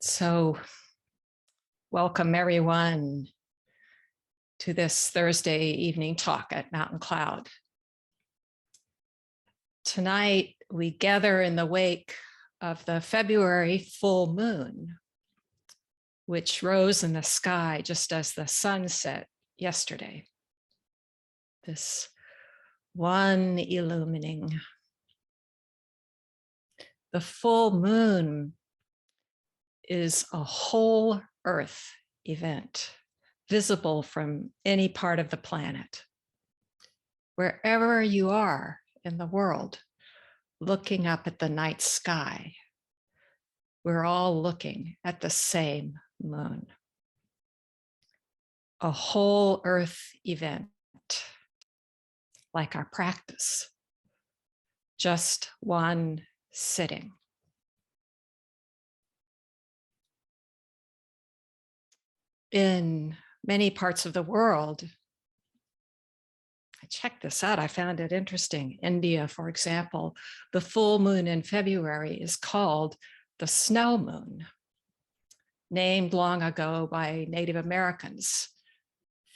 So welcome everyone to this Thursday evening talk at Mountain Cloud. Tonight, we gather in the wake of the February full moon, which rose in the sky just as the sun set yesterday. This one illumining. The full moon is a whole Earth event, visible from any part of the planet. Wherever you are in the world, looking up at the night sky, we're all looking at the same moon. A whole Earth event, like our practice, just one sitting. In many parts of the world, I checked this out, I found it interesting. India, for example, the full moon in February is called the snow moon, named long ago by Native Americans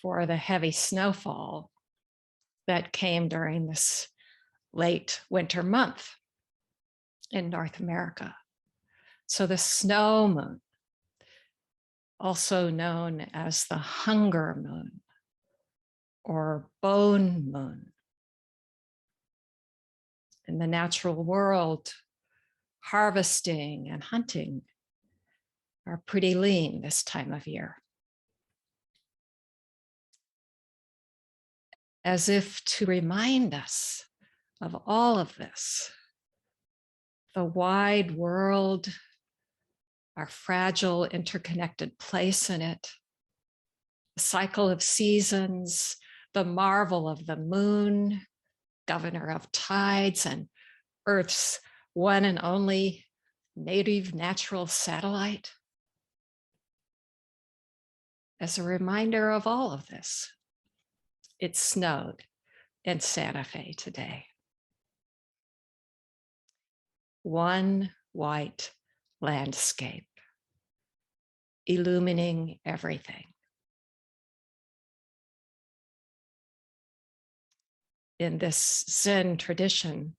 for the heavy snowfall that came during this late winter month in North America. So the snow moon, also known as the hunger moon or bone moon. In the natural world, harvesting and hunting are pretty lean this time of year. As if to remind us of all of this, the wide world, our fragile, interconnected place in it, the cycle of seasons, the marvel of the moon, governor of tides, and Earth's one and only native natural satellite. As a reminder of all of this, it snowed in Santa Fe today. One white landscape, illumining everything. In this Zen tradition,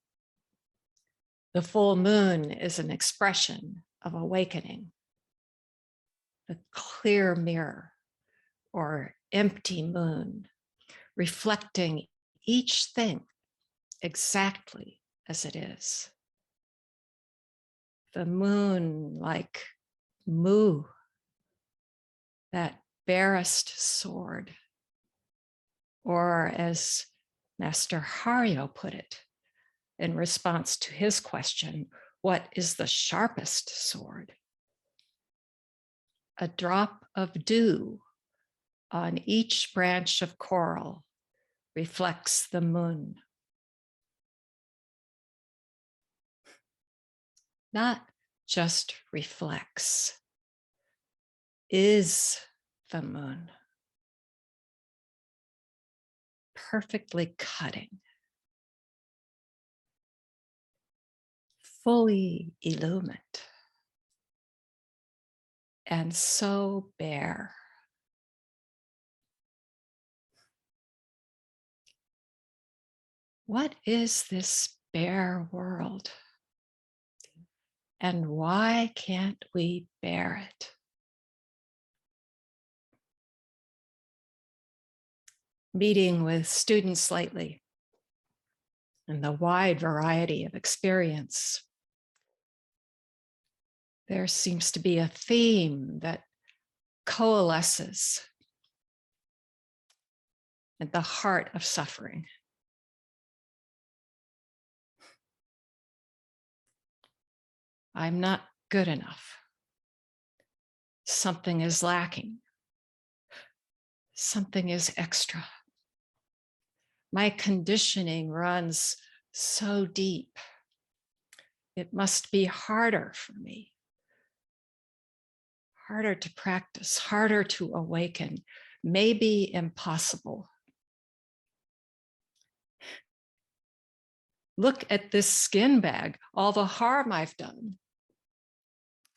the full moon is an expression of awakening, the clear mirror or empty moon, reflecting each thing exactly as it is. The moon, like Mu, that barest sword, or as Master Hario put it in response to his question, what is the sharpest sword? A drop of dew on each branch of coral reflects the moon. Not just reflects, is the moon. Perfectly cutting, fully illumined, and so bare. What is this bare world? And why can't we bear it? Meeting with students lately and the wide variety of experience, there seems to be a theme that coalesces at the heart of suffering. I'm not good enough. Something is lacking. Something is extra. My conditioning runs so deep. It must be harder for me. Harder to practice, harder to awaken, maybe impossible. Look at this skin bag, all the harm I've done.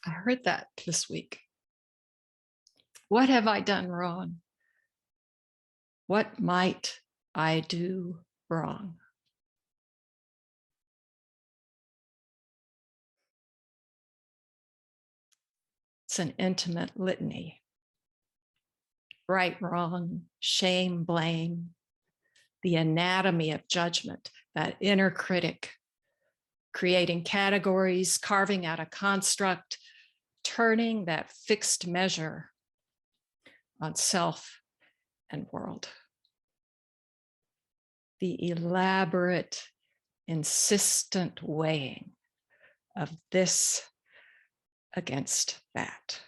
I heard that this week. What have I done wrong? What might I do wrong? It's an intimate litany. Right, wrong, shame, blame, the anatomy of judgment, that inner critic, creating categories, carving out a construct, turning that fixed measure on self and world. The elaborate, insistent weighing of this against that.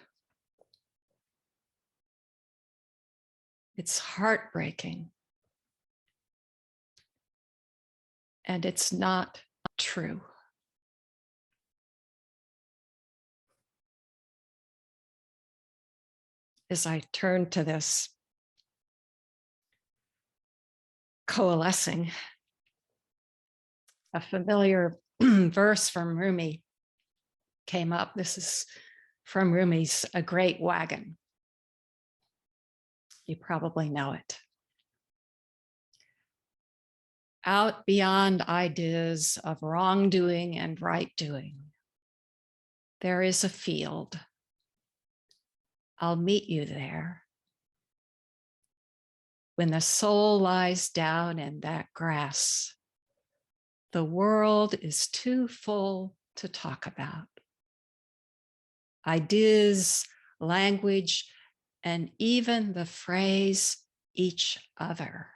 It's heartbreaking. And it's not true. As I turn to this coalescing, a familiar verse from Rumi came up. This is from Rumi's A Great Wagon. You probably know it. Out beyond ideas of wrongdoing and right doing, there is a field. I'll meet you there. When the soul lies down in that grass, the world is too full to talk about. Ideas, language, and even the phrase each other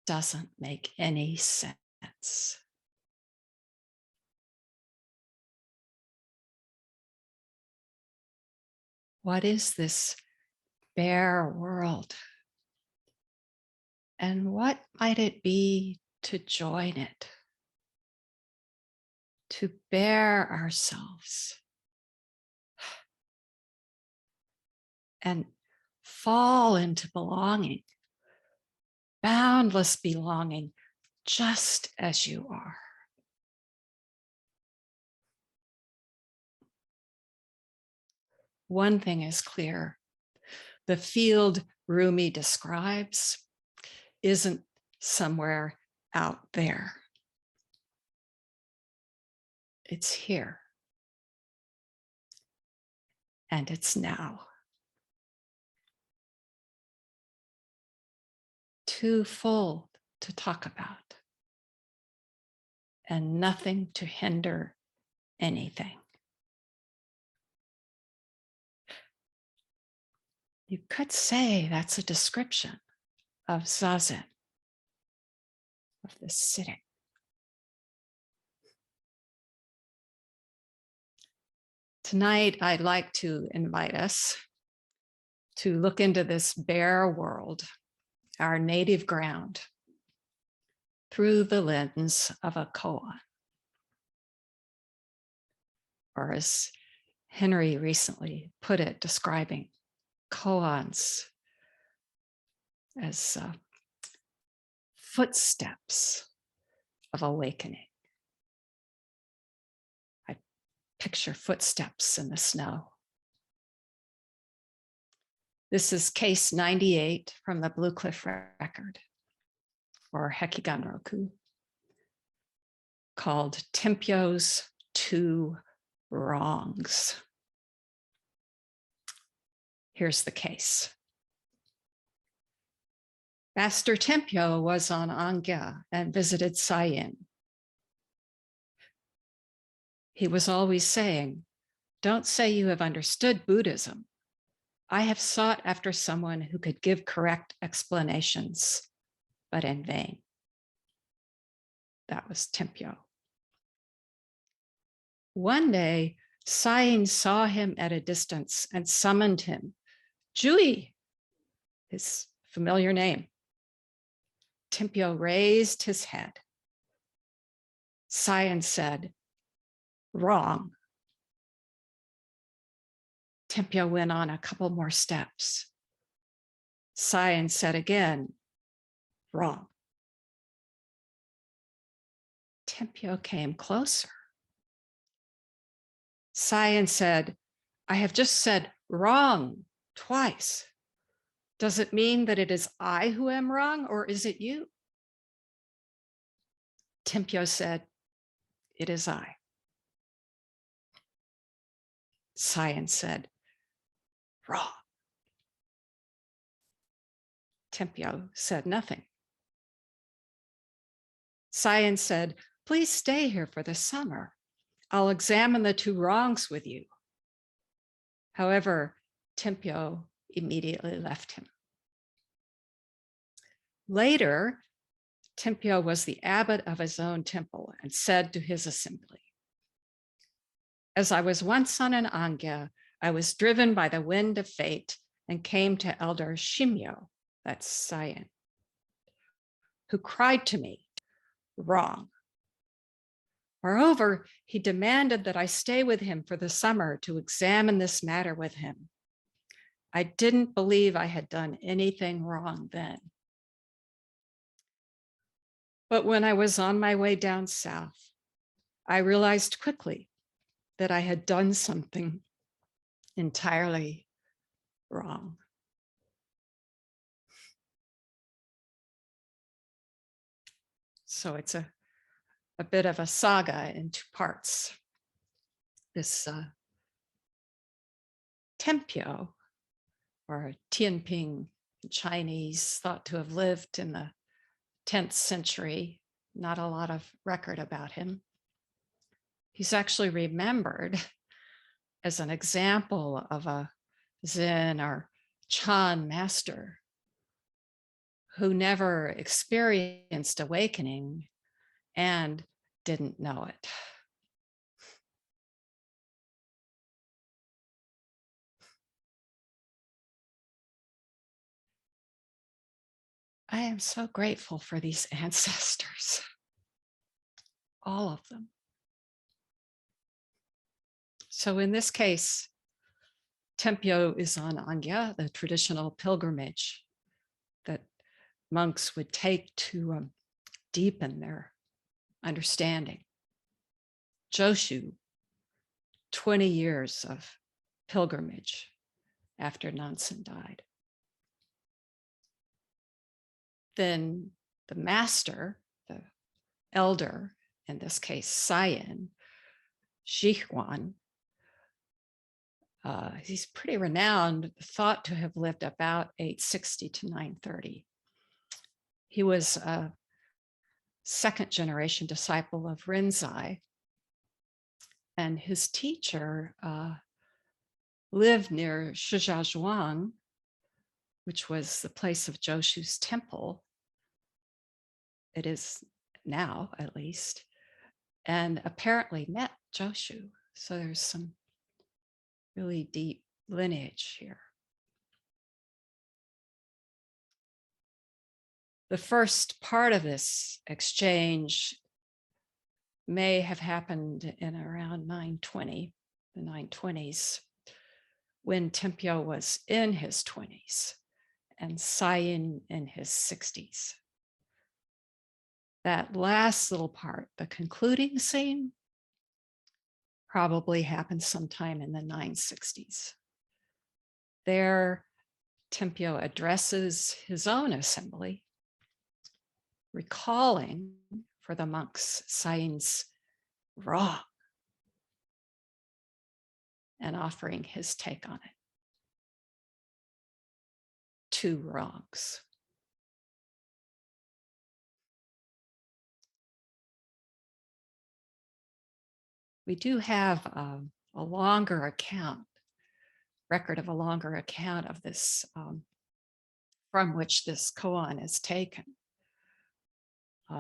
doesn't make any sense. What is this bare world? And what might it be to join it? To bear ourselves and fall into belonging, boundless belonging, just as you are. One thing is clear. The field Rumi describes isn't somewhere out there. It's here. And it's now. Too full to talk about. And nothing to hinder anything. You could say that's a description of zazen, of the sitting. Tonight, I'd like to invite us to look into this bare world, our native ground, through the lens of a koan. Or as Henry recently put it, describing koans as footsteps of awakening. I picture footsteps in the snow. This is case 98 from the Blue Cliff record, or Hekigan-roku, called Tempyo's Two Wrongs. Here's the case. Master Tempyo was on Angya and visited Sayin. He was always saying, "Don't say you have understood Buddhism. I have sought after someone who could give correct explanations, but in vain." That was Tempyo. One day, Sayin saw him at a distance and summoned him. Jui, his familiar name. Tempyo raised his head. Sayin said, "Wrong." Tempyo went on a couple more steps. Sayin said again, "Wrong." Tempyo came closer. Sayan said, I have just said wrong twice. Does it mean that it is I who am wrong, or is it you? Tempyo said, it is I. Sayan said, wrong. Tempyo said nothing. Sayan said, please stay here for the summer. I'll examine the two wrongs with you. However, Tempyo immediately left him. Later, Tempyo was the abbot of his own temple and said to his assembly, as I was once on an Angya, I was driven by the wind of fate and came to Elder Shimyo, that's Sayan, who cried to me, wrong. Moreover, he demanded that I stay with him for the summer to examine this matter with him. I didn't believe I had done anything wrong then. But when I was on my way down south, I realized quickly that I had done something entirely wrong. So it's a bit of a saga in two parts. This Tempyo, or Tianping in Chinese, thought to have lived in the 10th century, not a lot of record about him. He's actually remembered as an example of a Zen or Chan master who never experienced awakening and didn't know it. I am so grateful for these ancestors, all of them. So in this case, Tempyo is on Angya, the traditional pilgrimage that monks would take to deepen their understanding. Joshu, 20 years of pilgrimage after Nansen died. Then the master, the elder, in this case, Sayan, Shixuan, he's pretty renowned, thought to have lived about 860 to 930. He was a second generation disciple of Rinzai, and his teacher lived near Shijiazhuang, which was the place of Joshu's temple. It is now, at least, and apparently met Joshu. So there's some really deep lineage here. The first part of this exchange may have happened in around 920, the 920s, when Tempyo was in his 20s and Sayan in his 60s. That last little part, the concluding scene, probably happened sometime in the 960s. There, Tempyo addresses his own assembly, recalling for the monks Sayan's wrong and offering his take on it. Two wrongs. We do have a longer account, record of a longer account of this, from which this koan is taken.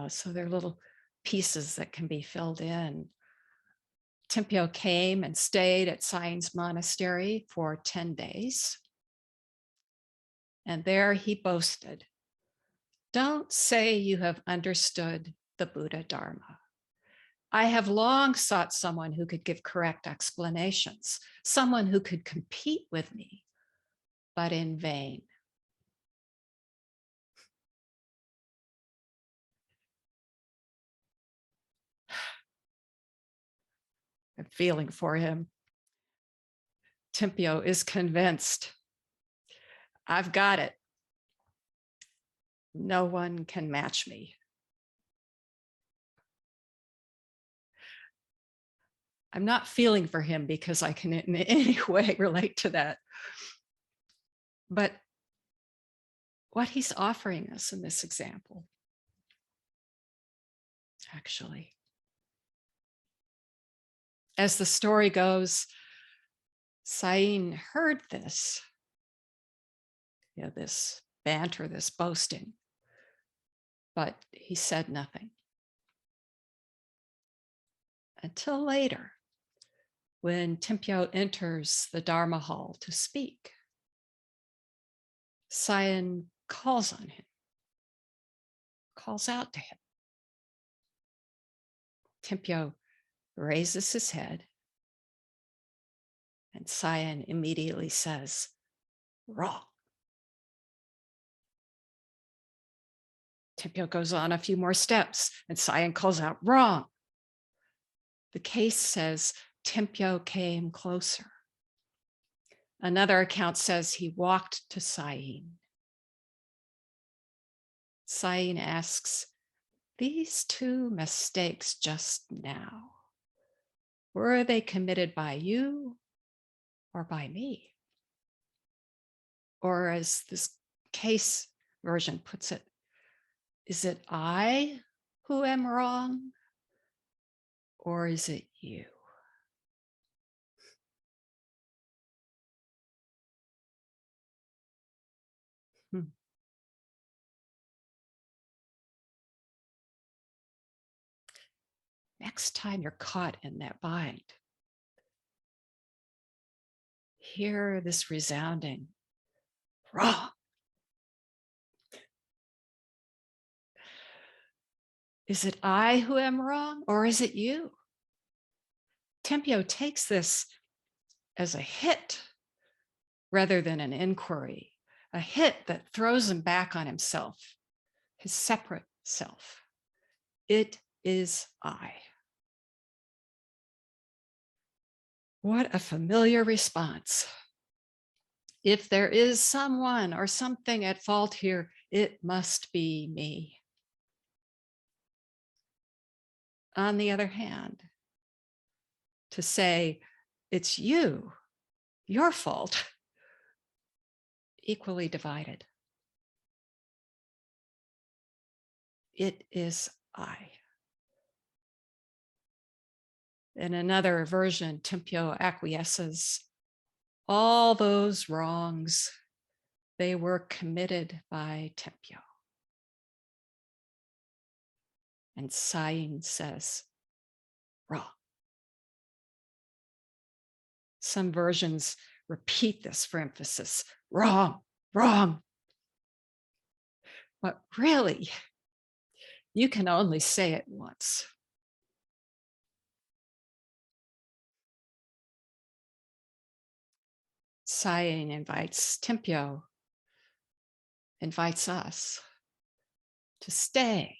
So there are little pieces that can be filled in. Tempyo came and stayed at Sayan's monastery for 10 days. And there he boasted, "Don't say you have understood the Buddha Dharma. I have long sought someone who could give correct explanations, someone who could compete with me, but in vain." I'm feeling for him. Tempyo is convinced. I've got it. No one can match me. I'm not feeling for him because I can in any way relate to that. But what he's offering us in this example, actually, as the story goes, Sain heard this, this banter, this boasting, but he said nothing until later, when Tempyo enters the Dharma hall to speak. Sain calls on him, calls out to him. Tempyo raises his head, and Sain immediately says, "Wrong." Tempyo goes on a few more steps, and Sain calls out, "Wrong." The case says Tempyo came closer. Another account says he walked to Sain. Sain asks, "These two mistakes just now, were they committed by you or by me?" Or as this case version puts it, is it I who am wrong, or is it you? Next time you're caught in that bind, hear this resounding wrong. Is it I who am wrong, or is it you? Tempyo takes this as a hit rather than an inquiry, a hit that throws him back on himself, his separate self. It is I. What a familiar response. If there is someone or something at fault here, it must be me. On the other hand, to say it's you, your fault, equally divided. It is I. In another version, Tempyo acquiesces. All those wrongs, they were committed by Tempyo. And Sain says, wrong. Some versions repeat this for emphasis. Wrong, wrong. But really, you can only say it once. Sain invites Tempyo, invites us to stay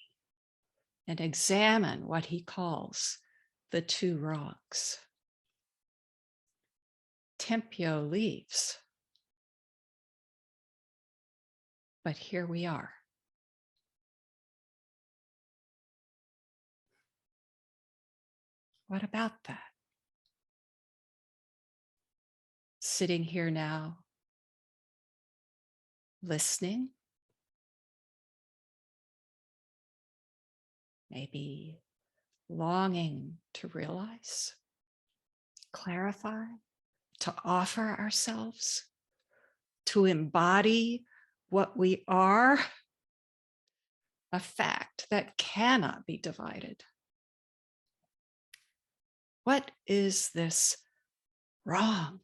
and examine what he calls the two wrongs. Tempyo leaves, but here we are. What about that? Sitting here now, listening, maybe longing to realize, clarify, to offer ourselves, to embody what we are, a fact that cannot be divided. What is this wrong?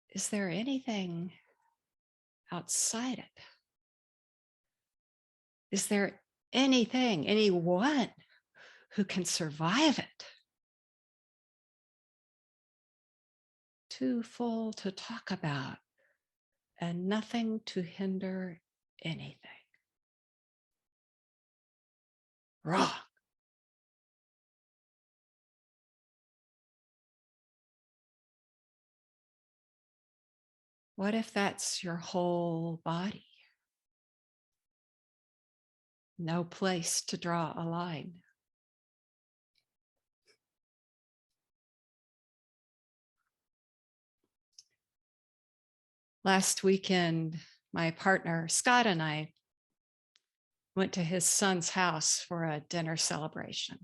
Is there anything outside it? Is there anything, anyone who can survive it? Too full to talk about and nothing to hinder anything. Wrong. What if that's your whole body? No place to draw a line. Last weekend, my partner, Scott, and I went to his son's house for a dinner celebration.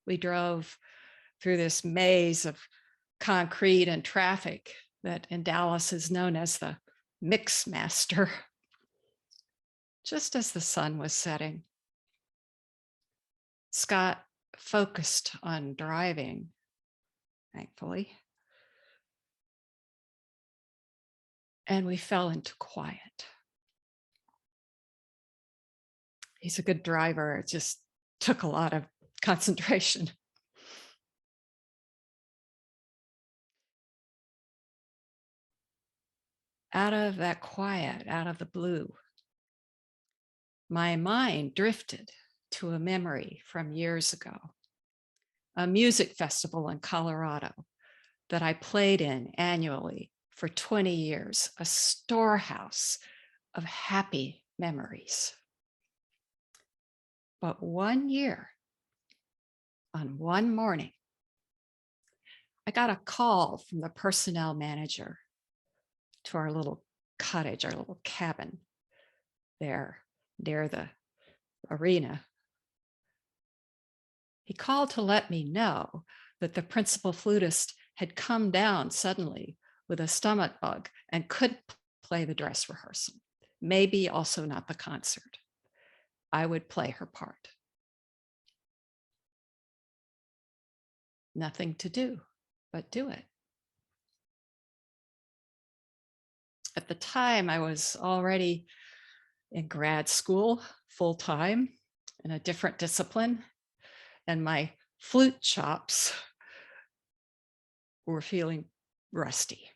We drove through this maze of concrete and traffic that in Dallas is known as the Mix Master, just as the sun was setting. Scott focused on driving, thankfully, and we fell into quiet. He's a good driver. It just took a lot of concentration. Out of that quiet, out of the blue, my mind drifted to a memory from years ago, a music festival in Colorado that I played in annually for 20 years, a storehouse of happy memories. But one year, on one morning, I got a call from the personnel manager to our little cottage, our little cabin there near the arena. He called to let me know that the principal flutist had come down suddenly with a stomach bug and couldn't play the dress rehearsal, maybe also not the concert. I would play her part. Nothing to do but do it. At the time, I was already in grad school full time in a different discipline, and my flute chops were feeling rusty.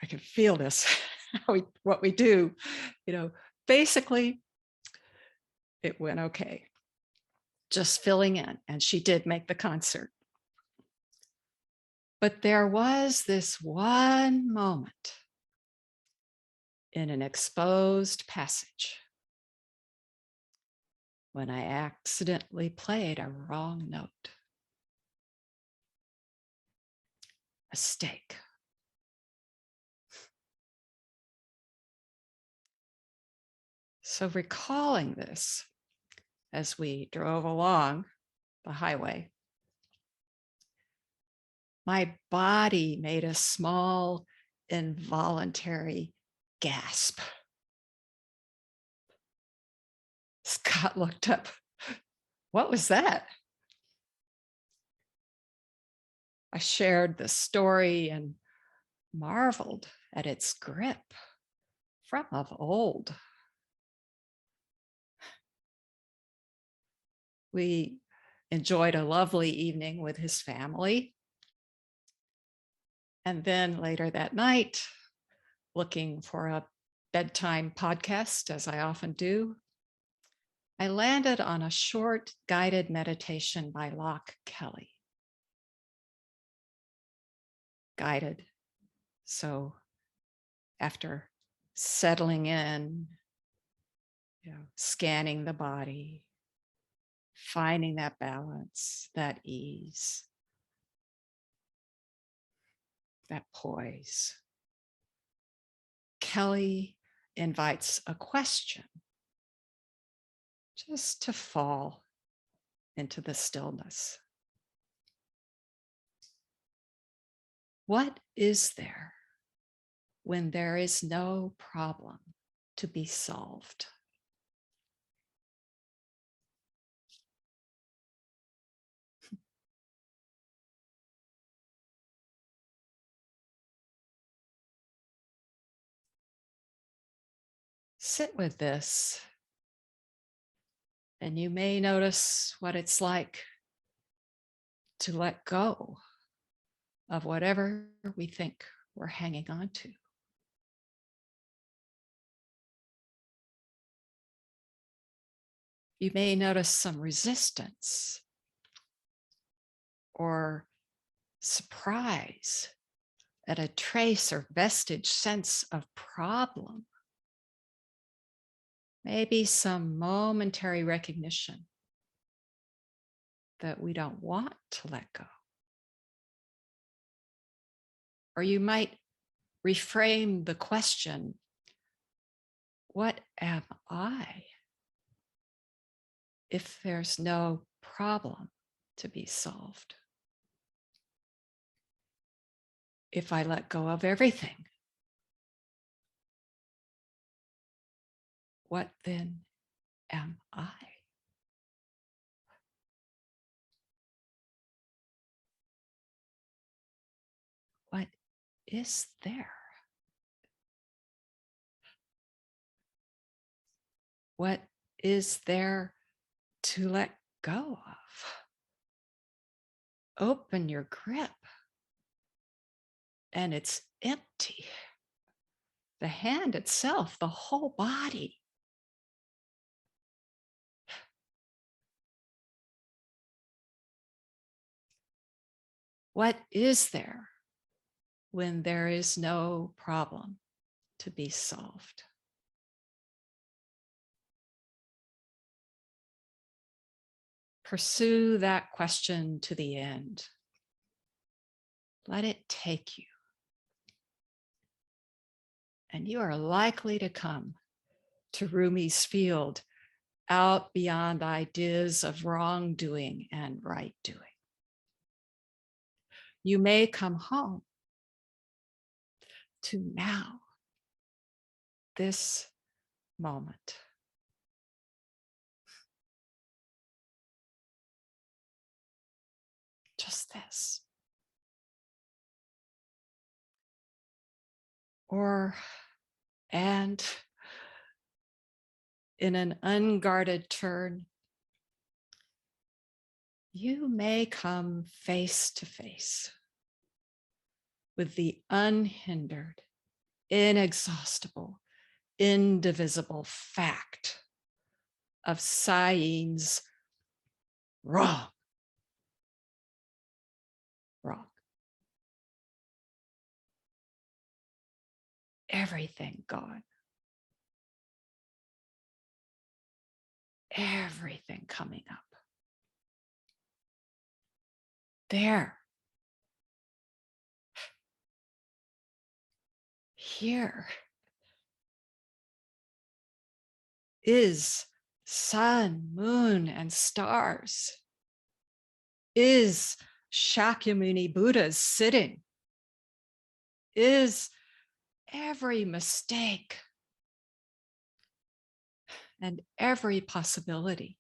I could feel this, what we do, basically it went okay, just filling in, and she did make the concert. But there was this one moment in an exposed passage when I accidentally played a wrong note. Mistake. So recalling this as we drove along the highway, my body made a small involuntary gasp. Scott looked up. What was that? I shared the story and marveled at its grip from of old. We enjoyed a lovely evening with his family. And then later that night, looking for a bedtime podcast, as I often do, I landed on a short guided meditation by Locke Kelly. Guided. So after settling in, scanning the body, finding that balance, that ease, that poise, Kelly invites a question just to fall into the stillness. What is there when there is no problem to be solved? Sit with this, and you may notice what it's like to let go of whatever we think we're hanging on to. You may notice some resistance or surprise at a trace or vestige sense of problem. Maybe some momentary recognition that we don't want to let go. Or you might reframe the question, what am I if there's no problem to be solved? If I let go of everything, what then am I? What is there? What is there to let go of? Open your grip, and it's empty. The hand itself, the whole body. What is there when there is no problem to be solved? Pursue that question to the end. Let it take you. And you are likely to come to Rumi's field out beyond ideas of wrongdoing and right doing. You may come home to now, this moment. Just this. And in an unguarded turn, you may come face to face with the unhindered, inexhaustible, indivisible fact of Sayin's wrong. Wrong. Everything gone. Everything coming up. There. Here is sun, moon, and stars. Is Shakyamuni Buddha's sitting? Is every mistake and every possibility.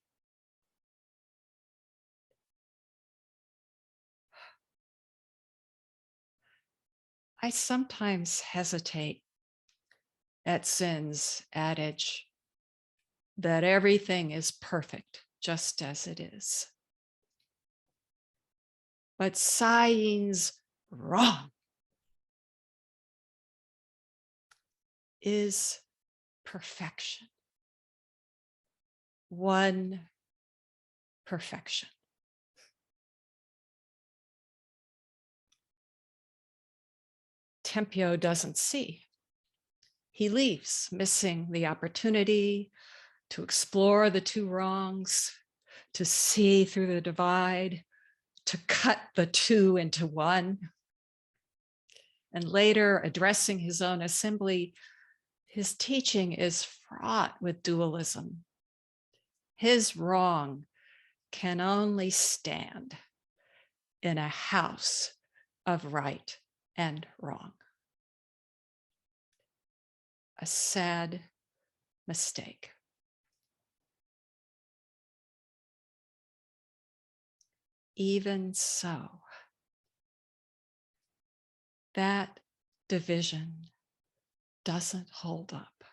I sometimes hesitate at Zen's adage that everything is perfect just as it is. But Sayin's wrong is perfection. One perfection. Tempyo doesn't see. He leaves, missing the opportunity to explore the two wrongs, to see through the divide, to cut the two into one. And later, addressing his own assembly, his teaching is fraught with dualism. His wrong can only stand in a house of right and wrong. A sad mistake. Even so, that division doesn't hold up.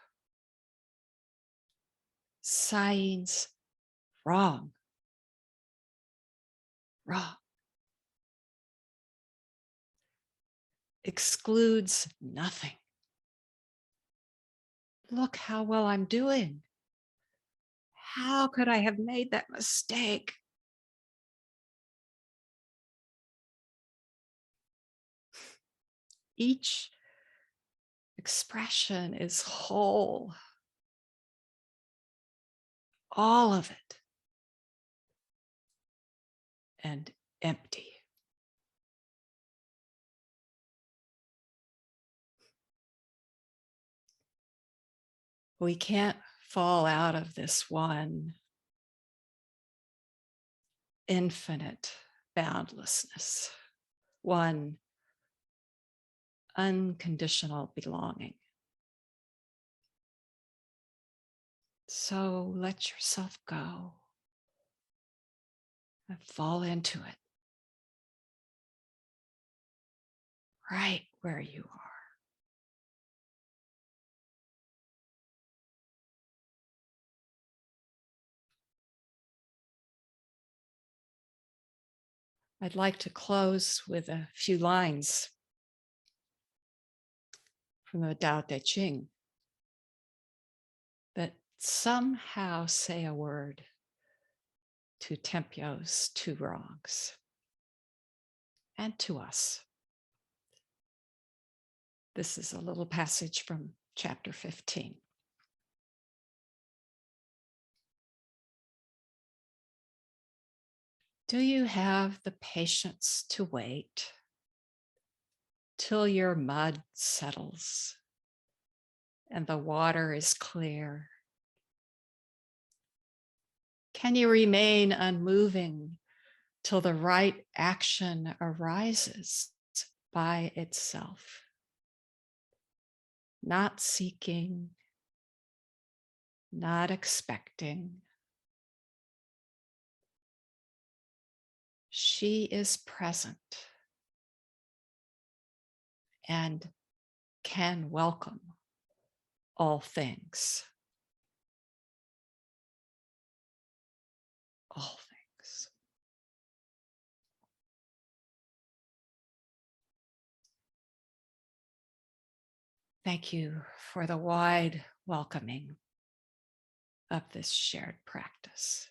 Sayin's wrong. Wrong. Excludes nothing. Look how well I'm doing. How could I have made that mistake? each expression is whole, all of it, and empty. We can't fall out of this one infinite boundlessness, one unconditional belonging. So let yourself go and fall into it right where you are. I'd like to close with a few lines from the Tao Te Ching that somehow say a word to Tempyo's two wrongs and to us. This is a little passage from chapter 15. Do you have the patience to wait till your mud settles and the water is clear? Can you remain unmoving till the right action arises by itself? Not seeking, not expecting. She is present and can welcome all things. All things. Thank you for the wide welcoming of this shared practice.